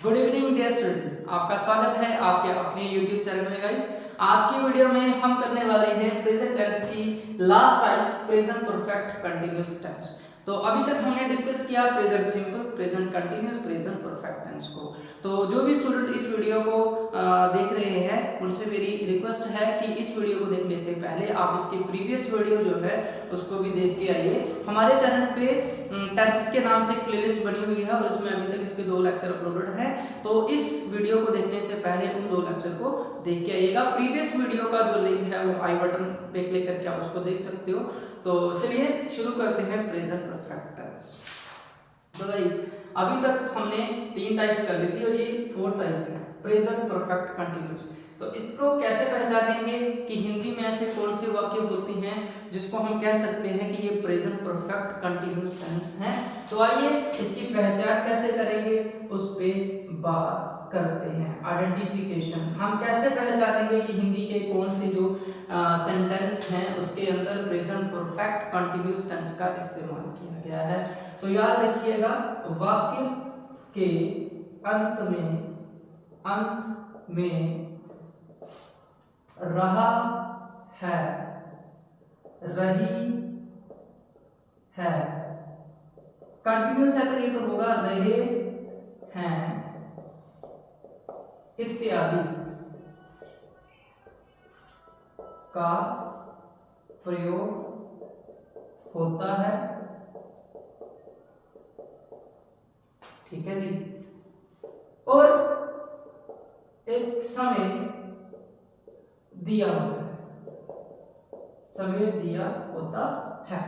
Good evening dear student, आपका स्वागत है आपके अपने YouTube चैनल में गाइस। आज की वीडियो में हम करने वाले हैं प्रेजेंट टेंस की last type present perfect continuous tense. तो अभी तक हमने डिस्कस किया present simple, present continuous, present perfect tense को। तो जो भी स्टूडेंट इस वीडियो को देख रहे हैं उनसे मेरी रिक्वेस्ट है कि इस वीडियो को देखने से पहले आप इसके प्रीवियस वीडियो जो है उसको भी देख के आइए। हमारे चैनल पे टेंसेस के नाम से एक प्लेलिस्ट बनी हुई है और उसमें अभी तक इसके 2 लेक्चर अपलोडेड हैं। तो इस वीडियो को देखने से पहले उन 2 लेक्चर को देख के आइएगा। प्रीवियस वीडियो का जो लिंक है वो आई बटन पे क्लिक करके आप उसको देख सकते हो। तो चलिए शुरू करते हैं प्रेजेंट परफेक्ट टेंस। तो गाइस अभी तक हमने 3 टाइप्स कर ली थी और ये 4th टाइप है प्रेजेंट परफेक्ट कंटीन्यूअस। तो इसको कैसे पहचानेंगे कि हिंदी में ऐसे कौन से वाक्य होते हैं जिसको हम कह सकते हैं कि ये प्रेजेंट परफेक्ट कंटीन्यूअस टेंस है। तो आइए इसकी पहचान कैसे करेंगे उस पे बात करते हैं। आइडेंटिफिकेशन, हम कैसे पहचानेंगे कि हिंदी के कौन से जो सेंटेंस हैं उसके अंदर प्रेजेंट परफेक्ट कंटीन्यूअस टेंस का इस्तेमाल किया गया है। तो याद रखिएगा, वाक्य के अंत में रहा है, रही है, कंटिन्यूअस है तो ये तो होगा रहे हैं इत्यादि का प्रयोग होता है। ठीक है जी। और एक समय दिया होता है, समय दिया होता है।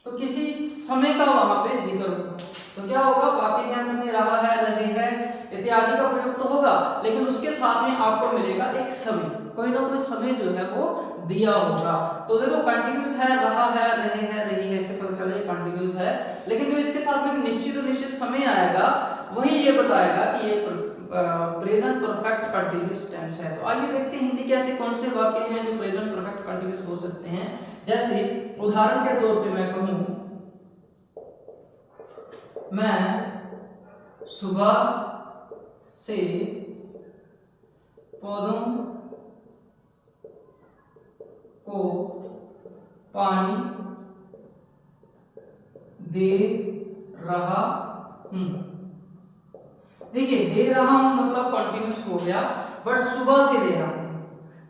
तो किसी समय का वहां पे जिक्र होगा तो क्या होगा, वाक्य के अंत में रहा है, रहे हैं इत्यादि का प्रयोग तो होगा, लेकिन उसके साथ में आपको मिलेगा एक समय, कोई ना कोई समय जो है वो दिया होगा। तो देखो कंटिन्यूअस है, रहा है, रहे हैं, रही है, इससे पता चला ये कंटिन्यूअस है, लेकिन जो इसके साथ में निश्चित समय आएगा वही ये बताएगा कि ये प्रेजेंट परफेक्ट कंटिन्यूअस टेंस है। तो आइए देखते हैं हिंदी के ऐसे कौन से वाक्य हैं जो प्रेजेंट परफेक्ट कंटिन्यूअस हो सकते हैं। जैसे उदाहरण के तौर पे मैं कहूं, मैं सुबह से पौधों को पानी दे रहा हूं। देखिए, दे रहा हूं मतलब कंटिन्यूअस हो गया, बट सुबह से दे रहा हूं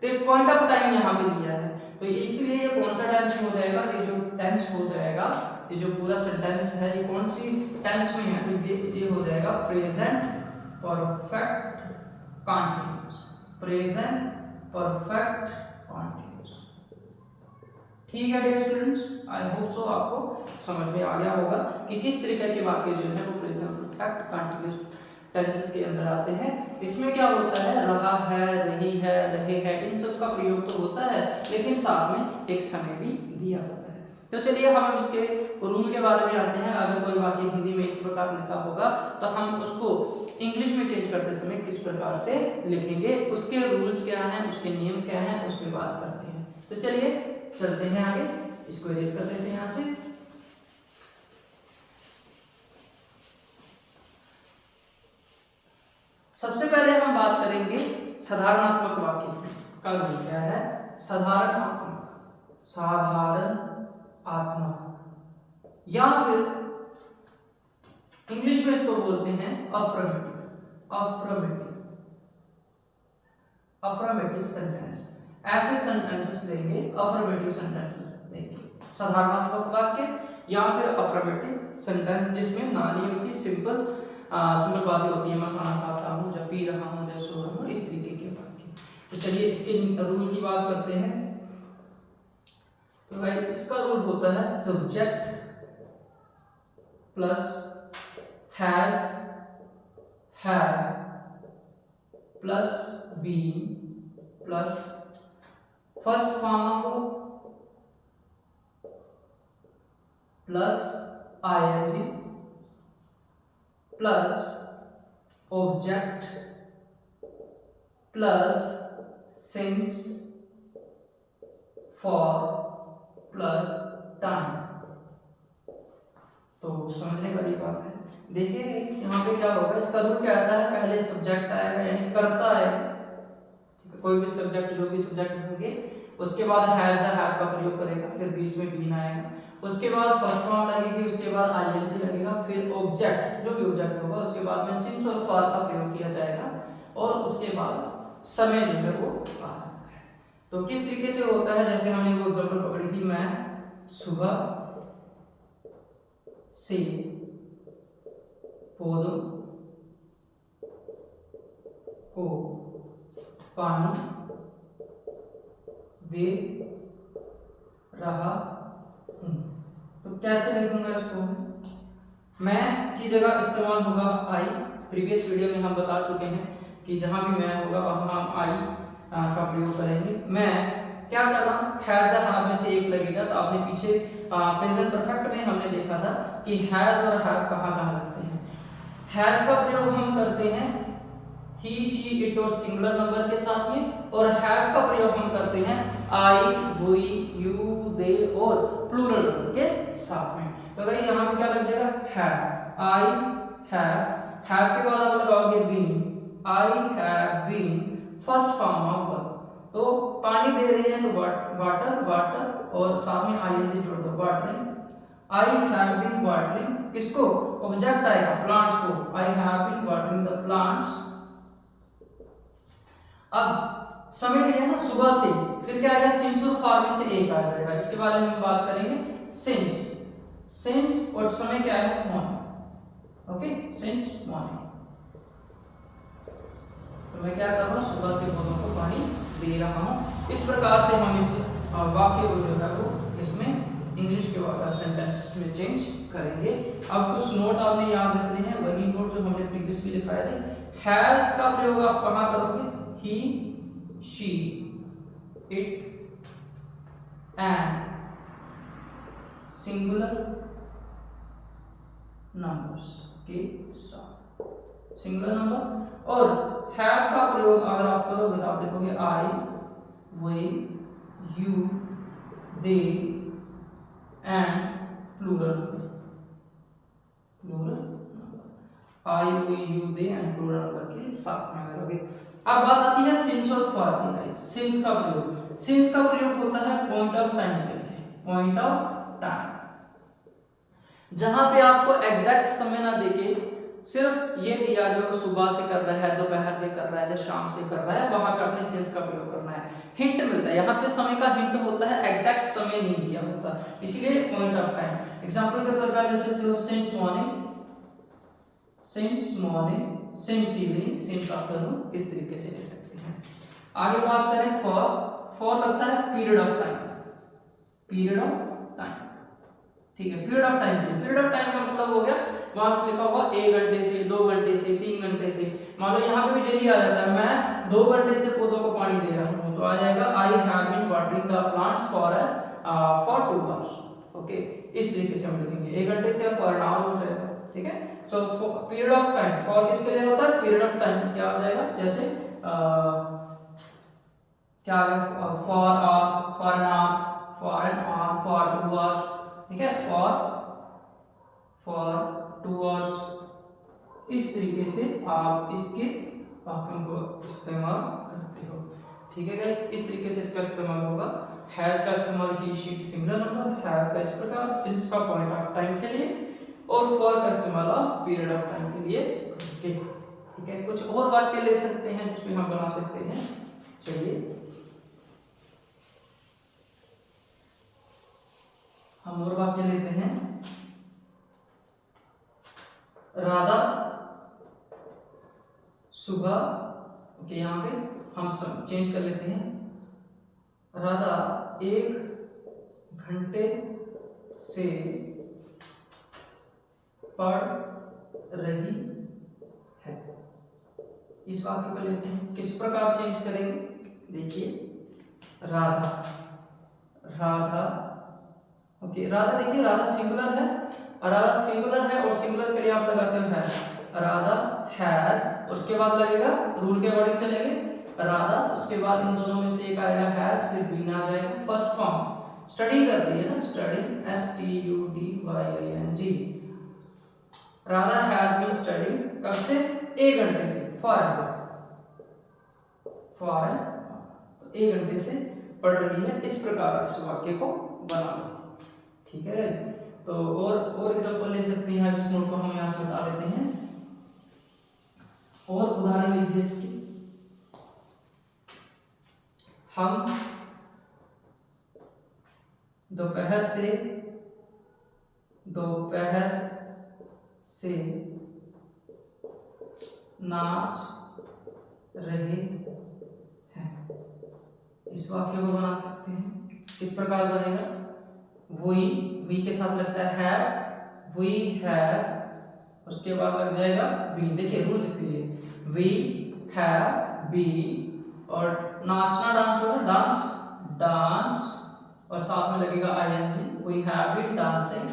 तो एक पॉइंट ऑफ टाइम यहां पे दिया है, तो इसलिए ये कौन सा टेंस हो जाएगा, ये जो टेंस हो जाएगा, ये जो पूरा सेंटेंस है ये कौन सी टेंस में है, तो ये हो जाएगा present perfect continuous, present perfect continuous. ठीक है dear students, I hope so आपको समझ में आ गया होगा कि किस तरीके के वाक्य जो है वो प्रेजेंट परफेक्ट कंटीन्यूअस टेंसेस के अंदर आते हैं। इसमें क्या होता है, रहा है, रही है, रहे हैं, इन सब का प्रयोग तो होता है, लेकिन साथ में एक समय भी दिया होता है। तो चलिए हम इसके रूल के बारे में आते हैं। अगर कोई वाक्य हिंदी में इस प्रकार लिखा होगा तो हम उसको इंग्लिश में चेंज करते समय किस प्रकार से लिखेंगे, उसके रूल्स क्या हैं, उसके नियम क्या हैं, उस पर बात करते हैं। तो चलिए चलते हैं आगे, इसको इरेज कर देते हैं यहां से। सबसे पहले हम बात करेंगे साधारणात्मक वाक्य का रूल क्या है। साधारणात्मक, साधारणात्मक या फिर इंग्लिश में इसको बोलते हैं अफर्मेटिव, अफर्मेटिव, अफर्मेटिव सेंटेंस। ऐसे सेंटेंसेस लेंगे, अफर्मेटिव सेंटेंसेस लेंगे, साधारणात्मक वाक्य या फिर अफर्मेटिव सेंटेंस जिसमें नानी होती, सिंपल सिंपल बातें होती है, मैं खाना खाता हूँ, जब पी रहा हूँ, जब सो रहा हूँ, इस तरीके के वाक्य। तो चलिए इसके रूल की बात करते हैं। तो भाई इसका रूल होता है subject plus has, had plus been plus first form of plus ING plus object plus since for plus time. तो समझने वाली बात है। देखिए यहाँ पे क्या होगा, इसका रूल क्या आता है, पहले सब्जेक्ट आएगा यानी कर्ता आएगा, कोई भी सब्जेक्ट, जो भी सब्जेक्ट होंगे, उसके बाद हैज या हैव का प्रयोग करेगा, फिर बीच में बीन आएगा, उसके बाद फर्स्ट फॉर्म लगेगी, उसके बाद आईएनजी लगेगा, फिर ऑब्जेक्ट, जो भी ऑब्जेक्ट होगा, उसके बाद में सिंस और फॉर का प्रयोग किया जाएगा, और उसके बाद समय जो है वो आ जाता है। तो किस तरीके से होता है, जैसे हमने वो एग्जांपल पकड़ी थी, मैं सुबह से पौधों को पानी दे रहा हूं। तो कैसे लिखूंगा इसको, मैं की जगह इस्तेमाल होगा आई। प्रीवियस वीडियो में हम बता चुके हैं कि जहां भी मैं होगा वहां हम आई का प्रयोग करेंगे। मैं क्या कर रहा हूं, हैज या हैव में से एक लगेगा। तो आपने पीछे प्रेजेंट परफेक्ट में हमने देखा था कि हैज और हैव कहां लगते हैं। हैज का प्रयोग हम करते हैं ही, शी, इट और सिंगुलर नंबर के साथ में, और हैव का प्रयोग हम करते हैं आई, वी, यू, दे और प्लूरल नंबर के साथ में। तो भाई यहाँ पे क्या लग जाएगा, हैव, आई हैव के बाद आप लगाओगे been, I have been, first form of verb. तो पानी दे रहे हैं तो वाटर और साथ में आईएनजी जोड़ दो, watering. I have been watering, किसको, ऑब्जेक्ट आएगा प्लांट्स को, I have been watering the plants. अब समय लिया ना सुबह से, फिर क्या आएगा, सिंस और फॉर में से एक आ जाएगा, इसके बारे में हम बात करेंगे। सिंस और समय क्या है, मॉर्निंग। Okay, since morning. तो मैं क्या कर रहा हूँ, सुबह से पौधों को पानी दे रहा हूँ। इस प्रकार से हम इस वाक्य को जो है वो इसमें इंग्लिश के सेंटेंस में चेंज करेंगे। अब कुछ नोट आपने याद रखने हैं, वही नोट जो हमने प्रीवियसली लिखाए थे। हैज का प्रयोग आप कहाँ करोगे, he, she, it and singular numbers के साथ, सिंगुलर नंबर। और have का प्रयोग अगर आप करोगे तो आप लिखोगे I, we, you, they and plural I, we, you, they and plural number के साथ में करोगे। अब बात आती है सिंस और फॉर की। सिंस का प्रयोग होता है पॉइंट ऑफ टाइम के लिए, पॉइंट ऑफ टाइम, जहां पे आपको एग्जैक्ट समय ना देके सिर्फ ये दिया जो सुबह से कर रहा है, दोपहर से कर रहा है या शाम से कर रहा है, वहां पे अपने सिंस का प्रयोग करना है। हिंट मिलता है, यहाँ पे समय का हिंट होता है, एग्जैक्ट समय नहीं दिया होता, इसीलिए पॉइंट ऑफ टाइम। एग्जांपल के तौर पर ले सकते हो since morning, since evening, since afternoon, इस तरीके से ले सकते हैं। आगे बात करें फॉर लगता है पीरियड ऑफ टाइम, ठीक है, period of time. Period of time का मतलब हो गया, वहां से लिखा होगा 1 घंटे से, 2 घंटे से, 3 घंटे से। मान लो यहाँ पे भी डेली आ जाता है, मैं 2 घंटे से पौधों को पानी दे रहा हूँ, तो आ जाएगा I have been watering the plants for 2 hours। Okay, इस तरीके से हम लिखेंगे, 1 घंटे से फॉर एन आवर हो जाएगा, ठीक है। So period of time, for किसके लिए होता है, पीरियड ऑफ टाइम क्या हो जाएगा, जैसे क्या आ गया, for an our, for 2 hours, ठीक है, फॉर 2 hours। इस तरीके से आप इसके वाक्यों को इस्तेमाल करते हो, ठीक है गाइस। इस तरीके से इसका इस्तेमाल होगा। हैज का इस्तेमाल ही, शी, सिंगुलर नंबर, हैव का इस प्रकार, सिंस का पॉइंट ऑफ टाइम के लिए, और फॉर का इस्तेमाल ऑफ पीरियड ऑफ टाइम के लिए करके, ठीक है। कुछ और वाक्य ले सकते हैं जिसमें हम बना सकते हैं, चलिए हम और वाक्य लेते हैं। राधा सुबह, ओके, यहाँ पे हम सब चेंज कर लेते हैं। राधा 1 घंटे से पढ़ रही है। इस वाक्य को लेते हैं, किस प्रकार चेंज करेंगे, देखिए, राधा, ओके, राधा देखिए, राधा सिंगुलर है, और सिंगुलर के लिए आप लगाते हो हैज। राधा हैज, उसके बाद लगेगा, रूल के अकॉर्डिंग चलेंगे, राधा, उसके बाद इन दोनों में से एक आएगा हैज, फिर बीन आ जाएगा, फर्स्ट फॉर्म। स्टडी कर रही है ना, study, STUDYING, Radha has been studying, कब से? 1 घंटे से, फॉर तो 1 घंटे से पढ़ रही है। इस प्रकार इस वाक्य को बना लो, ठीक है। तो और एग्जांपल ले सकते हैं, इस नोट को हम यहाँ से बता देते हैं और उदाहरण लीजिए इसकी। हम दोपहर से नाच रहे हैं, इस वाक्य को बना सकते हैं। किस प्रकार बनेगा? वी के साथ लगता है हैव, वी हैव, उसके बाद लग जाएगा बी। देखिए रूल देखिए, वी हैव बीन और नाचना डांस होगा, डांस और साथ में लगेगा ING, we have been dancing.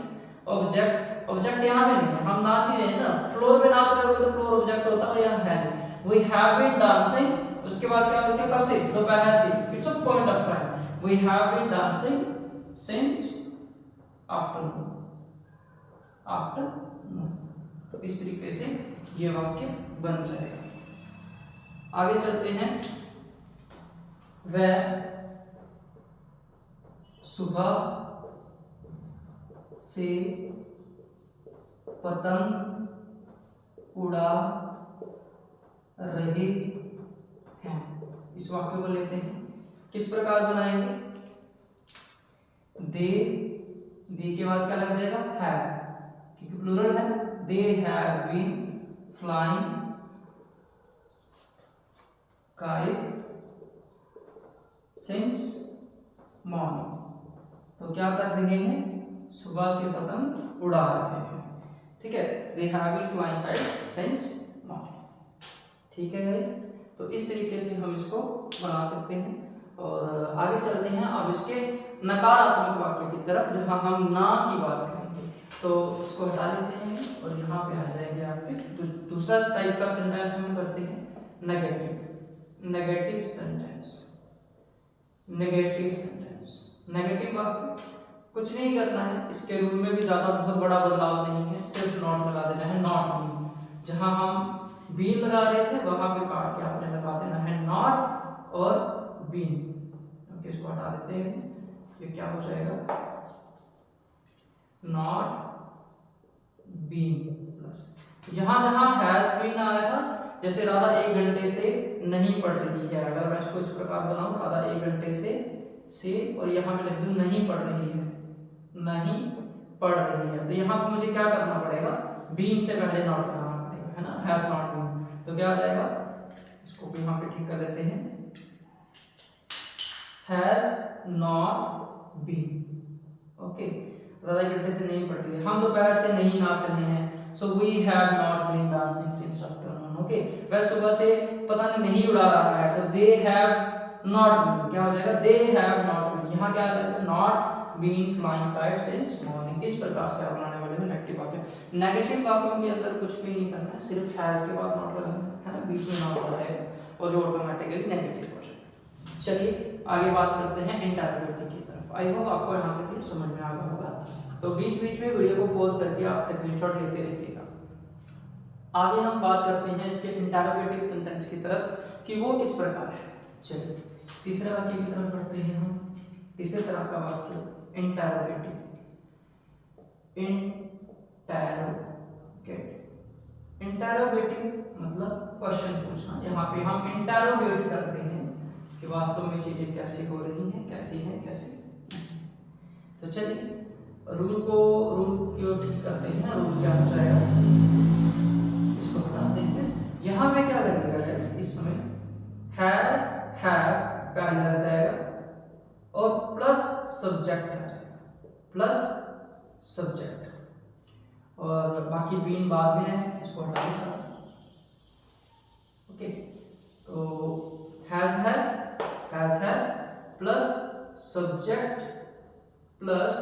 Object यहाँ पे नहीं है, हम नाच ही रहे हैं ना, फ्लोर पे नाच रहे होगे तो फ्लोर ऑब्जेक्ट होता है और यहाँ है नहीं। वी हैव बीन डांसिंग, उसके बाद क्या होता है? कब से? दोपहर से, it's a point of time. We have been dancing since afternoon. तो इस तरीके से ये वाक्य बन जाएगा। आगे चलते हैं। वह सुबह से पतंग उड़ा रहे हैं, इस वाक्य को लेते हैं। किस प्रकार बनाएंगे? दे के बाद क्या लग जाएगा? हैव, क्योंकि प्लूरल है। They have been flying kite since morning. तो क्या कर रहे हैं? सुबह से पतंग उड़ा रहे हैं, ठीक है। They have been flying kite since morning, ठीक है गाइस। तो इस तरीके से हम इसको बना सकते हैं। और आगे चलते हैं अब इसके नकारात्मक वाक्य की तरफ, जहां हम ना की बात करेंगे। तो उसको हटा लेते हैं और यहाँ पे आ जाएंगे आपके दूसरा टाइप का सेंटेंस हम करते हैं, नेगेटिव सेंटेंस। नेगेटिव वाक्य कुछ नहीं करना है, इसके रूल में भी ज्यादा बहुत बड़ा बदलाव नहीं है, सिर्फ नॉट लगा देना है, नॉट बीन। जहां हम बीन लगा रहे थे वहां पे काट के आपने लगा देना है नॉट और बीन। ओके, इसको हटा देते हैं, ये क्या हो जाएगा? नॉट बीन प्लस जहां जहां हैज बीन आया था, जैसे राधा 1 घंटे से नहीं पढ़ रही है, अगर मैं इसको इस प्रकार बनाऊं, राधा 1 घंटे से और यहाँ पे लिख दूं नहीं पढ़ रही है, नहीं पढ़ रही है। तो यहाँ पे मुझे क्या करना पड़ेगा? बीन से पहले नॉट लगाना पड़ेगा, है ना, हैज नॉट बीन। तो क्या आ जाएगा? इसको भी यहाँ पे ठीक कर लेते हैं, has not been. Okay, Radha 1 घंटे से नहीं पढ़ रही है, हम दोपहर से नहीं नाच रहे हैं, so we have not been dancing since afternoon. Okay, वह सुबह से पतंग नहीं उड़ा रहा है, तो दे हैव नॉट बीन, क्या हो जाएगा? They have not been. यहाँ क्या आ जाएगा? Not been flying kite since morning. इस प्रकार से आप बनाने वाले हो नेगेटिव वाक्य। नेगेटिव वाक्यों के अंदर कुछ भी नहीं करना है, सिर्फ हैज के बाद नॉट लगाना है ना, बीच में नॉट लगाएगा और जो ऑटोमेटिकली नेगेटिव हो जाएगा। चलिए आगे बात करते हैं इंटरोगेटिव की तरफ। आई होप आपको यहाँ तक ये समझ में आ गया होगा। तो बीच बीच में वीडियो को पॉज करके आप स्क्रीनशॉट लेते रहिएगा। आगे हम बात करते हैं इसके इंटरोगेटिव सेंटेंस की तरफ कि वो किस प्रकार है। चलिए तीसरे वाक्य की तरफ बढ़ते हैं हम। तीसरे तरह का वाक्य इंटरोगेटिव। इंटरोगेटिव मतलब क्वेश्चन पूछना। यहाँ पे हम इंटरोगेट करते हैं कि वास्तव में चीजें कैसी हो रही हैं, कैसी हैं, कैसी नहीं। तो चलिए रूल को ठीक करते हैं। रूल क्या हो जाएगा, इसको बताते हैं। यहाँ पे क्या लगेगा इस समय? हैव पहले लग जाएगा और प्लस सब्जेक्ट आ जाएगा, प्लस सब्जेक्ट, और बाकी बीन बाद में है, इसको हटा दें। ओके, तो हैज है प्लस सब्जेक्ट प्लस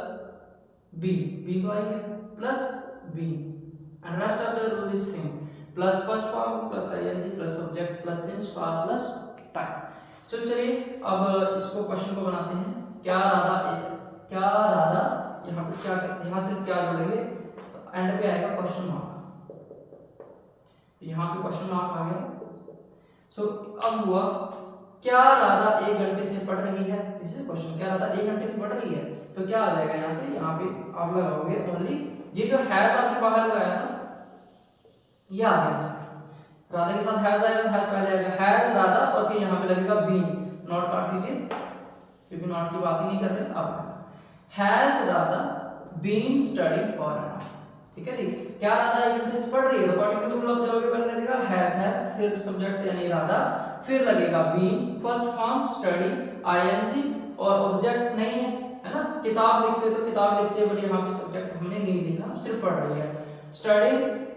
बीन तो आएगा plus been, and rest of the rule is same. Plus first form plus ING plus subject plus since for plus time. तो चलिए अब इसको क्वेश्चन को बनाते हैं। क्या राधा यहाँ पे क्या करते हैं? यहाँ सिर्फ क्या जोड़ेंगे तो एंड पे आएगा क्वेश्चन मार्क। यहाँ पे क्वेश्चन मार्क आ गया। सो अब हुआ क्या राधा 1 घंटे से पढ़ रही है, दिस इज क्वेश्चन, क्या राधा 1 घंटे से पढ़ रही है, तो क्या आ जाएगा यहाँ से, यहाँ पे आप लगाओगे ओनली ये जो हैज आपने बाहर लगाया था ये आ गया, राधा के साथ हैज आएगा, हैज पहले आएगा, हैज राधा और फिर यहाँ पे लगेगा बीन, नॉट काट दीजिए क्योंकि नॉट की बात ही नहीं कर रहे। अब has Radha been studying for an hour, ठीक है जी, क्या राधा 1 घंटे से पढ़ रही है, तो अकॉर्डिंग टू रूल ऑफ जाओगे, पहले लगेगा हैज है, फिर सब्जेक्ट यानी राधा, फिर लगेगा been, first form study ING, और ऑब्जेक्ट नहीं है ना, किताब लिखते तो किताब लिखते, बट यहाँ पे सब्जेक्ट हमने नहीं लिखा, सिर्फ पढ़ रही है। स्टडी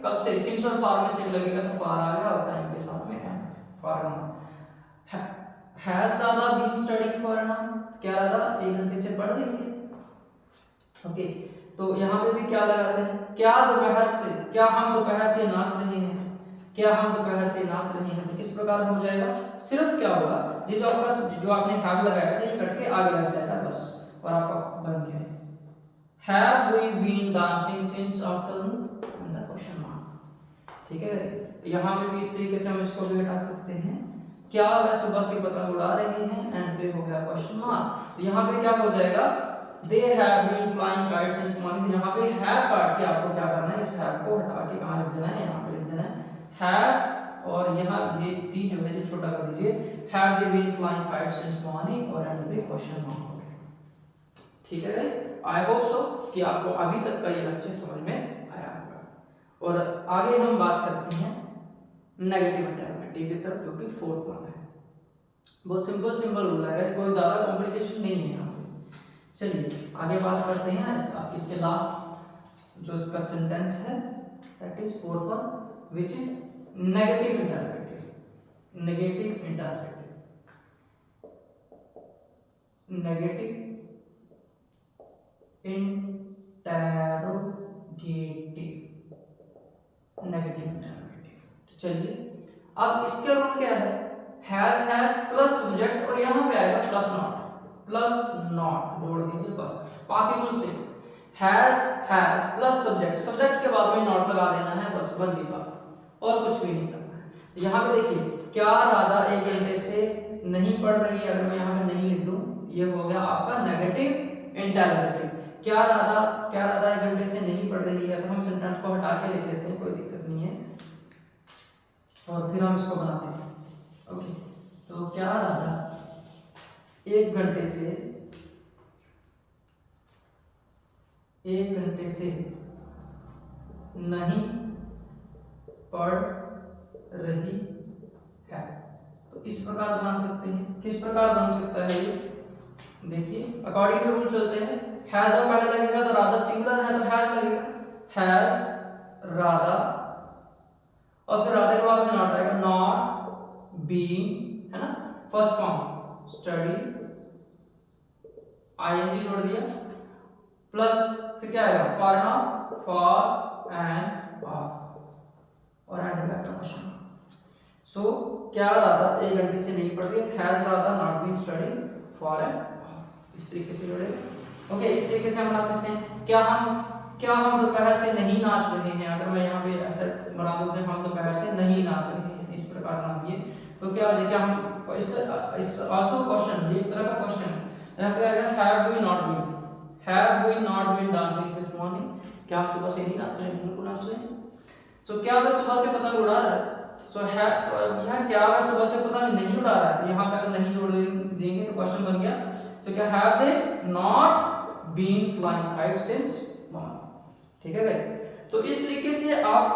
कब से, सिंस और फॉर में से लगेगा तो फॉर आ गया, और टाइम के साथ में है for now. Has Radha been studying for an hour, क्या राधा 1 घंटे से पढ़ रही है, ओके। तो यहाँ पे भी क्या लगाते हैं, क्या दोपहर से, क्या हम दोपहर से नाच रहे हैं, क्या हम दोपहर से नाच रहे हैं, तो किस प्रकार हो जाएगा, सिर्फ क्या होगा, ये जो आपका जो आपने हैव लगाया था ये कट के आगे लग जाएगा बस, और आपका बन गया have we been dancing since afternoon and the question mark, ठीक है। यहाँ पे भी इस तरीके से हम इसको भी हटा सकते हैं, क्या वह सुबह से पतंग उड़ा रही हैं, एंड पे हो गया क्वेश्चन मार्क। तो यहाँ पे क्या हो जाएगा, they have been flying kites since morning, यहाँ पे हैव काट के आपको क्या करना है, इस हैव को हटा के कहाँ लिख देना है, यहाँ पे लिख देना है हैव, और यहाँ ये टी जो है ये छोटा कर दीजिए, have they been flying kites since morning, और एंड पे क्वेश्चन मार्क हो गया, ठीक है गाइस। आई होप सो कि आपको अभी तक का ये लेक्चर समझ में आया होगा। और आगे हम बात करते हैं नेगेटिव इंटररोगेटिव की तरफ, जो कि 4th वन है। बहुत सिंपल रूल है गाइस, कोई ज्यादा कॉम्प्लिकेशन नहीं है यहाँ पे। चलिए आगे बात करते हैं इसके लास्ट जो इसका सेंटेंस है, that is 4th one, which is negative interrogative. Negative interrogative, negative interrogative. तो चलिए अब इसके रूल क्या है, हैज है प्लस सब्जेक्ट, और यहाँ पे आएगा प्लस नॉट, प्लस नॉट जोड़ दीजिए बस, बाकी रूल से हैज है प्लस सब्जेक्ट, सब्जेक्ट के बाद में नॉट लगा देना है बस, बन गई बात, और कुछ भी नहीं करना है। यहाँ पे देखिए क्या राधा 1 घंटे से नहीं पढ़ रही है, अगर मैं यहाँ पे नहीं लिख दूं ये हो गया आपका नेगेटिव इंटररोगेटिव। क्या राधा 1 घंटे से नहीं पढ़ रही है, तो हम सेंटेंस को हटा के लिख लेते हैं, कोई दिक्कत नहीं है, और फिर हम इसको बनाते हैं, ओके। तो क्या राधा 1 घंटे से नहीं पढ़ रही है, तो इस प्रकार बना सकते हैं। किस प्रकार बन सकता है ये, देखिए अकॉर्डिंग टू रूल चलते हैं, हैज पहले लगेगा तो राधा सिंगुलर है तो हैज लगेगा, हैज राधा, और फिर राधा के बाद में नॉट आएगा, नॉट बीइंग, है ना, फर्स्ट फॉर्म स्टडी आईएनजी जोड़ दिया, प्लस फिर क्या आएगा, for now, for an hour, और एंड में आपका क्वेश्चन। सो क्या राधा 1 घंटे से नहीं पढ़ रही है, has Radha not been studying for an hour, इस तरीके से जोड़े, ओके। इस तरीके से हम बना सकते हैं, क्या हम दोपहर से नहीं नाच रहे हैं, अगर मैं यहाँ पे ऐसा बना दूं कि हम दोपहर से नहीं नाच रहे हैं, इस प्रकार बना दिए, तो क्या क्या हम इस आल्सो क्वेश्चन, ये एक तरह का क्वेश्चन है, यहाँ पे आएगा have we not been dancing since morning, क्या हम सुबह से नहीं नाच रहे हैं, बिल्कुल नाच रहे हैं। सो क्या वह सुबह से पतंग उड़ा रहा है, सो है यहाँ क्या वह सुबह से पतंग नहीं उड़ा रहा है, तो यहाँ पे अगर नहीं जोड़ देंगे तो क्वेश्चन बन गया, तो क्या have they not been flying kite since morning, ठीक है गाइस। तो इस तरीके से आप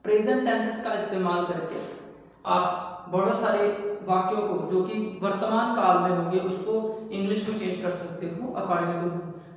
प्रेजेंट टेंसेस का इस्तेमाल करके आप बहुत सारे वाक्यों को जो कि वर्तमान काल में होंगे उसको इंग्लिश में चेंज कर सकते हो अकॉर्डिंग टू,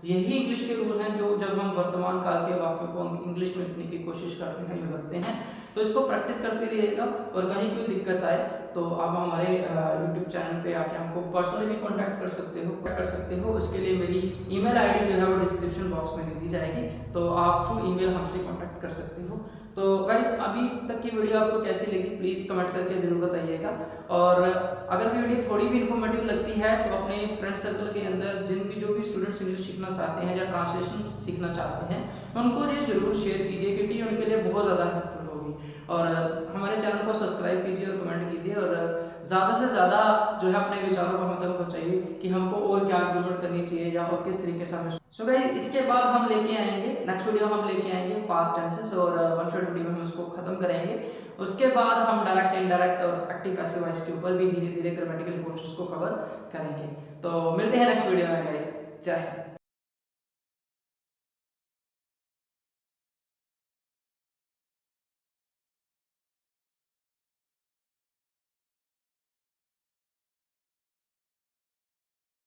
यही इंग्लिश के रूल हैं जो जब हम वर्तमान काल के वाक्यों को इंग्लिश में लिखने की कोशिश करते हैं या करते हैं, तो इसको प्रैक्टिस करते रहिएगा, और कहीं कोई दिक्कत आए तो आप हमारे YouTube चैनल पे आके हमको पर्सनली भी कांटेक्ट कर सकते हो। उसके लिए मेरी ईमेल आईडी जो है वो डिस्क्रिप्शन बॉक्स में दे दी जाएगी, तो आप थ्रू ईमेल हमसे कांटेक्ट कर सकते हो। तो गाइस अभी तक की वीडियो आपको कैसी लगी प्लीज़ कमेंट करके ज़रूर बताइएगा, और अगर वीडियो थोड़ी भी इन्फॉर्मेटिव लगती है तो अपने फ्रेंड सर्कल के अंदर जो भी स्टूडेंट्स इंग्लिश सीखना चाहते हैं या ट्रांसलेशन सीखना चाहते हैं उनको ये ज़रूर शेयर कीजिए, क्योंकि उनके लिए बहुत ज़्यादा हेल्पफुल होगी। और हमारे चैनल को सब्सक्राइब कीजिए और कमेंट कीजिए और ज़्यादा से ज़्यादा जो है अपने विचारों को हम तक पहुँचाइए कि हमको और क्या इम्प्रूवमेंट करनी चाहिए या और किस तरीके से हमें। सो गाइस, इसके बाद हम लेके आएंगे नेक्स्ट वीडियो, हम लेके आएंगे पास्ट टेंसेस और वन शॉट वीडियो में हम इसको खत्म करेंगे। उसके बाद हम डायरेक्ट, इनडायरेक्ट और एक्टिव पैसिव वॉइस के ऊपर भी धीरे धीरे ग्रामेटिकल पोर्शंस को कवर करेंगे। तो मिलते हैं नेक्स्ट वीडियो में गाइस। जय हिंद।